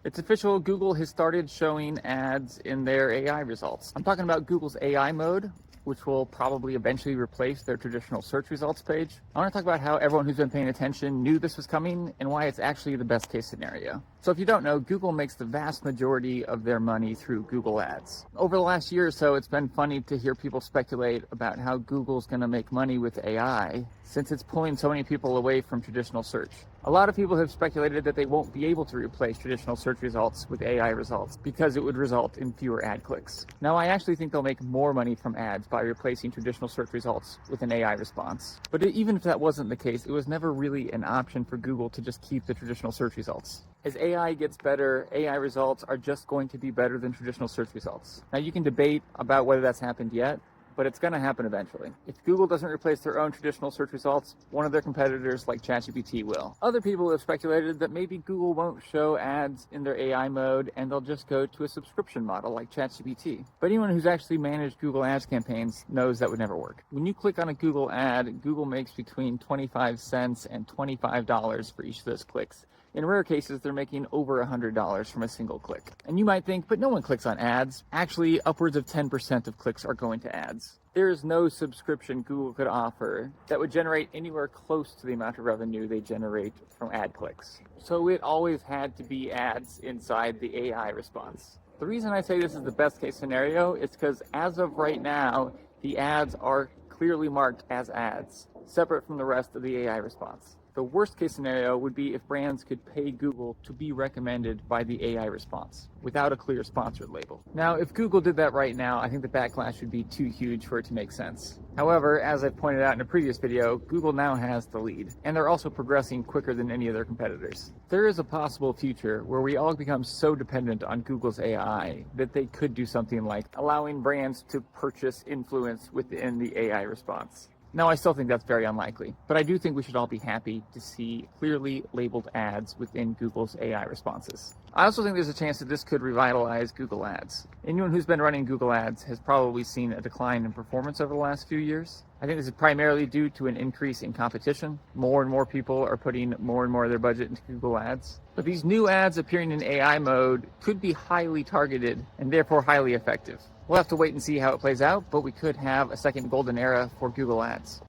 It's official, Google has started showing ads in their AI results. I'm talking about Google's AI mode, which will probably eventually replace their traditional search results page. I want to talk about how everyone who's been paying attention knew this was coming and why it's actually the best case scenario. So if you don't know, Google makes the vast majority of their money through Google Ads. Over the last year or so, it's been funny to hear people speculate about how Google's going to make money with AI since it's pulling so many people away from traditional search. A lot of people have speculated that they won't be able to replace traditional search results with AI results because it would result in fewer ad clicks. Now, I actually think they'll make more money from ads by replacing traditional search results with an AI response. But even if that wasn't the case, it was never really an option for Google to just keep the traditional search results. As AI gets better, AI results are just going to be better than traditional search results. Now, you can debate about whether that's happened yet, but it's going to happen eventually. If Google doesn't replace their own traditional search results, one of their competitors like ChatGPT will. Other people have speculated that maybe Google won't show ads in their AI mode and they'll just go to a subscription model like ChatGPT. But anyone who's actually managed Google Ads campaigns knows that would never work. When you click on a Google ad, Google makes between 25 cents and $25 for each of those clicks. In rare cases, they're making over $100 from a single click. And you might think, but no one clicks on ads. Actually, upwards of 10% of clicks are going to ads. There is no subscription Google could offer that would generate anywhere close to the amount of revenue they generate from ad clicks. So it always had to be ads inside the AI response. The reason I say this is the best case scenario is because as of right now, the ads are clearly marked as ads, separate from the rest of the AI response. The worst case scenario would be if brands could pay Google to be recommended by the AI response without a clear sponsored label. Now, if Google did that right now, I think the backlash would be too huge for it to make sense. However, as I pointed out in a previous video, Google now has the lead, and they're also progressing quicker than any of their competitors. There is a possible future where we all become so dependent on Google's AI that they could do something like allowing brands to purchase influence within the AI response. Now, I still think that's very unlikely, but I do think we should all be happy to see clearly labeled ads within Google's AI responses. I also think there's a chance that this could revitalize Google Ads. Anyone who's been running Google Ads has probably seen a decline in performance over the last few years. I think this is primarily due to an increase in competition. More and more people are putting more and more of their budget into Google Ads. But these new ads appearing in AI mode could be highly targeted and therefore highly effective. We'll have to wait and see how it plays out, but we could have a second golden era for Google Ads.